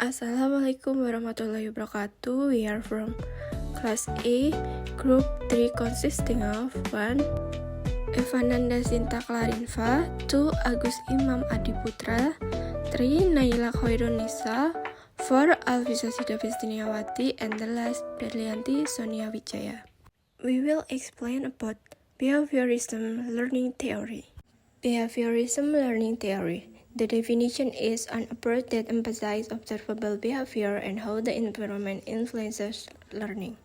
Assalamualaikum warahmatullahi wabarakatuh. We are from Class A, Group 3 consisting of 1. Evananda Shinta Clarinfa, 2. Agus Imam Putra, 3. Naila Khoirunnisa, 4. Alvis'sa Besti Niawati, and the last Berlianti, Sonia Wijaya. We will explain about behaviorism learning theory. Behaviorism learning theory. The definition is an approach that emphasizes observable behavior and how the environment influences learning.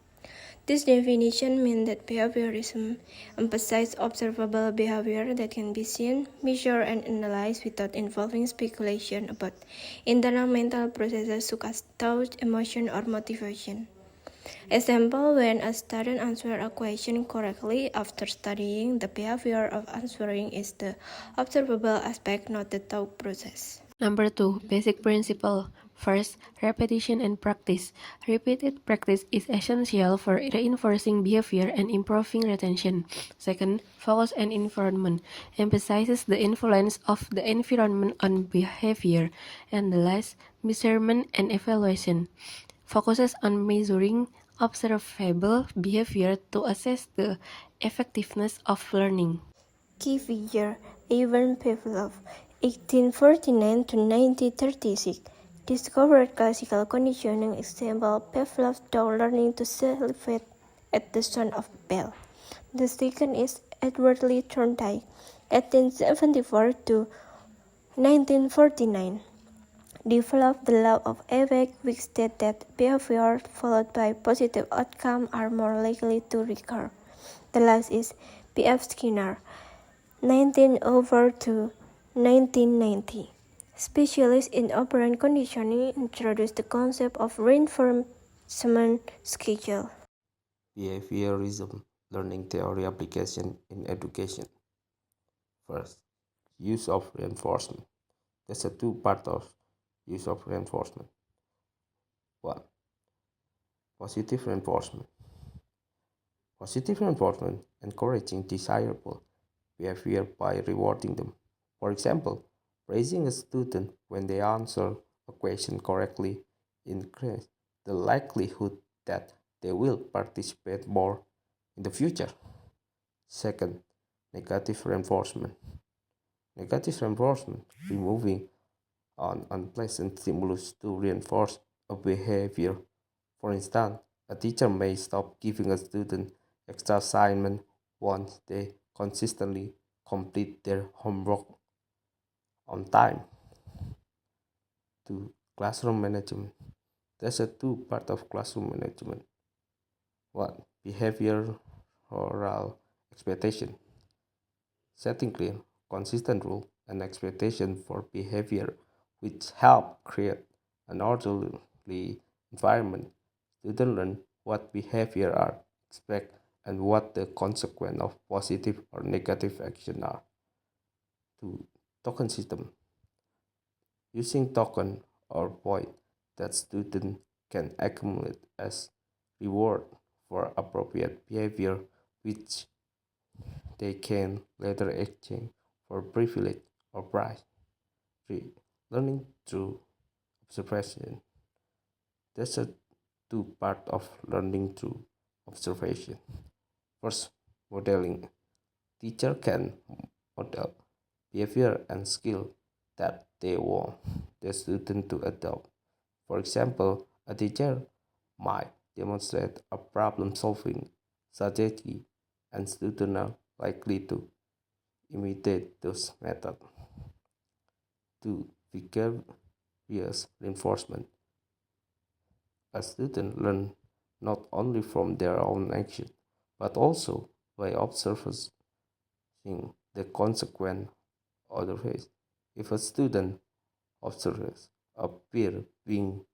This definition means that behaviorism emphasizes observable behavior that can be seen, measured, and analyzed without involving speculation about internal mental processes such as thought, emotion, or motivation. Example, when a student answers a question correctly after studying, the behavior of answering is the observable aspect, not the thought process. Number 2. Basic principle. First, repetition and practice. Repeated practice is essential for reinforcing behavior and improving retention. Second, focus and environment. Emphasizes the influence of the environment on behavior. And the last, measurement and evaluation. Focuses on measuring observable behavior to assess the effectiveness of learning. Key figure: Ivan Pavlov, 1849 to 1936, discovered classical conditioning. Example: Pavlov taught learning to salivate at the sound of a bell. The second is Edward Lee Thorndike, 1874 to 1949. Developed the law of effect, which states that behavior followed by positive outcome are more likely to recur. The last is B.F. Skinner, 1904 to 1990. Specialists in operant conditioning introduced the concept of reinforcement schedule. Behaviorism learning theory application in education. First, use of reinforcement. There's a two part of use of reinforcement. 1. Positive reinforcement. Positive reinforcement encouraging desirable behavior by rewarding them. For example, praising a student when they answer a question correctly increases the likelihood that they will participate more in the future. Second, negative reinforcement. Negative reinforcement, removing an unpleasant stimulus to reinforce a behavior. For instance, a teacher may stop giving a student extra assignment once they consistently complete their homework on time. 2. Classroom management. There's a two part of classroom management. 1. Behavioral expectation. Setting clear, consistent rule and expectation for behavior which help create an orderly environment. Students learn what behavior are expect and what the consequence of positive or negative action are. 2. Token system. Using token or point that students can accumulate as reward for appropriate behavior which they can later exchange for privilege or prize. 3. Learning through observation. There's a two part of learning through observation. First, modeling. Teacher can model behavior and skill that they want the student to adopt. For example, a teacher might demonstrate a problem-solving strategy and students are likely to imitate those methods. 2. Vicarious reinforcement. A student learns not only from their own action, but also by observing the consequence of the face. If a student observes a peer being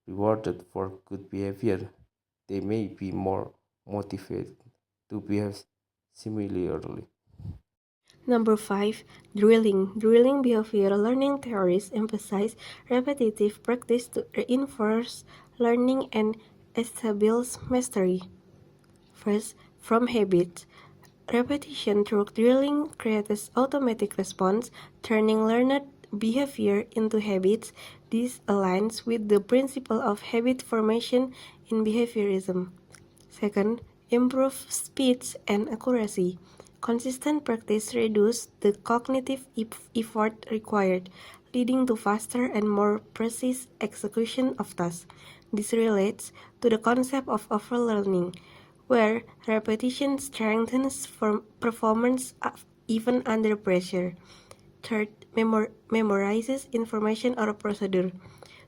rewarded for good behavior, they may be more motivated to behave similarly. Number 5. Drilling. Drilling behavioral learning theories emphasize repetitive practice to reinforce learning and establish mastery. First, from habits. Repetition through drilling creates automatic response, turning learned behavior into habits. This aligns with the principle of habit formation in behaviorism. Second, improve speed and accuracy. Consistent practice reduces the cognitive effort required, leading to faster and more precise execution of tasks. This relates to the concept of overlearning, where repetition strengthens performance even under pressure. Third, memorizes information or procedure.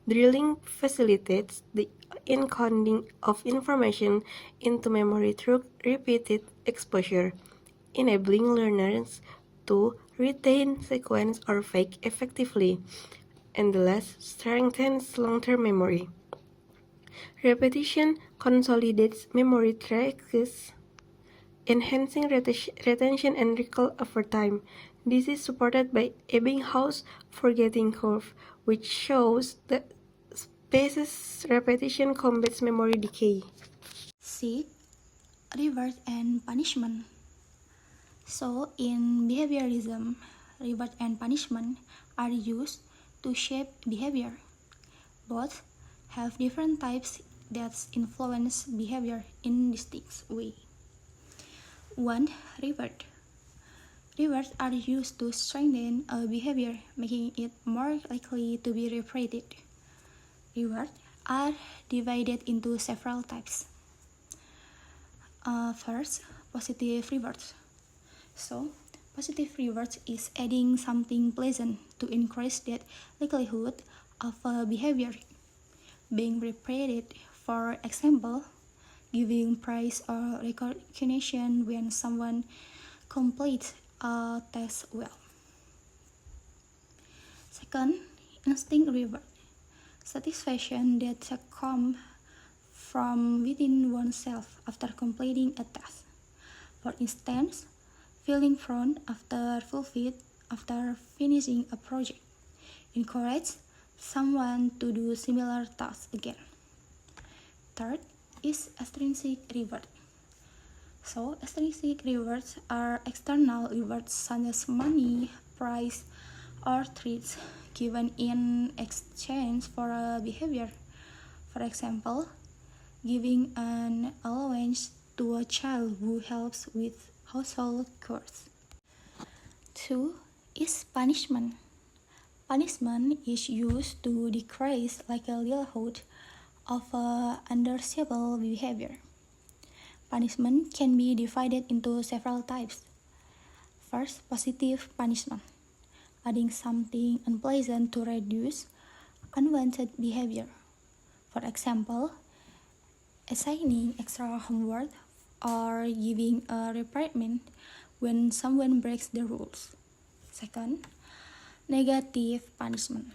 Drilling facilitates the encoding of information into memory through repeated exposure, enabling learners to retain sequence or fake effectively, and thus strengthens long-term memory. Repetition consolidates memory tracks, enhancing retention and recall over time. This is supported by Ebbinghaus' forgetting curve, which shows that spaced repetition combats memory decay. C. Reward and punishment. So, in behaviorism, reward and punishment are used to shape behavior. Both have different types that influence behavior in distinct ways. 1. Reward. Rewards are used to strengthen a behavior, making it more likely to be repeated. Rewards are divided into several types. First, positive rewards. So, positive rewards is adding something pleasant to increase that likelihood of a behavior being repeated. For example, giving praise or recognition when someone completes a task well. Second, instinct reward. Satisfaction that comes from within oneself after completing a task. For instance, feeling proud after finishing a project. Encourage someone to do similar tasks again. Third is extrinsic reward. So, extrinsic rewards are external rewards such as money, prize, or treats given in exchange for a behavior. For example, giving an allowance to a child who helps with household chores. 2 is punishment. Punishment is used to decrease likelihood of undesirable behavior. Punishment can be divided into several types. First, positive punishment, adding something unpleasant to reduce unwanted behavior. For example, assigning extra homework or giving a reprimand when someone breaks the rules. Second, negative punishment,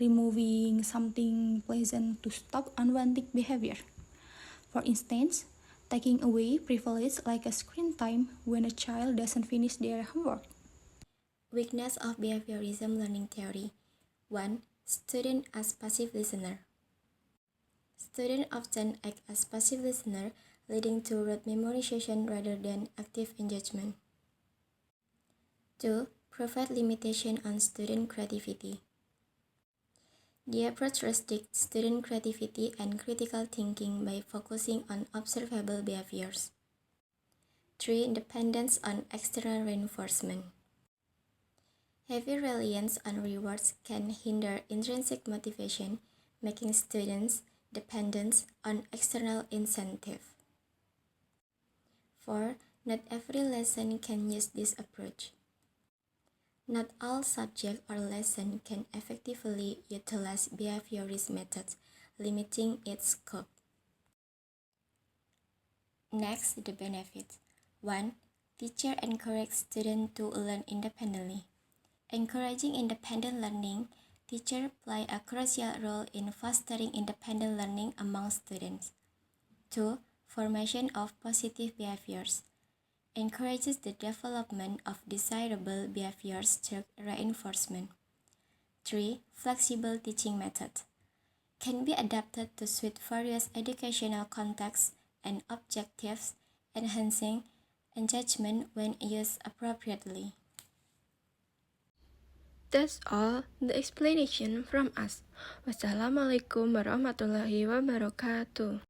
removing something pleasant to stop unwanted behavior. For instance, taking away privilege like a screen time when a child doesn't finish their homework. Weakness of behaviorism learning theory. 1. Student as passive listener. Students often act as passive listener, leading to rote memorization rather than active engagement. 2. Provide limitation on student creativity. The approach restricts student creativity and critical thinking by focusing on observable behaviors. 3. Dependence on external reinforcement. Heavy reliance on rewards can hinder intrinsic motivation, making students dependent on external incentive. 4. Not every lesson can use this approach. Not all subjects or lessons can effectively utilize behaviorist methods, limiting its scope. Next, the benefits. 1. Teacher encourage students to learn independently. Encouraging independent learning, teachers play a crucial role in fostering independent learning among students. 2. Formation of positive behaviors. Encourages the development of desirable behaviors through reinforcement. 3. Flexible teaching method. Can be adapted to suit various educational contexts and objectives, enhancing engagement when used appropriately. That's all the explanation from us. Wassalamualaikum warahmatullahi wabarakatuh.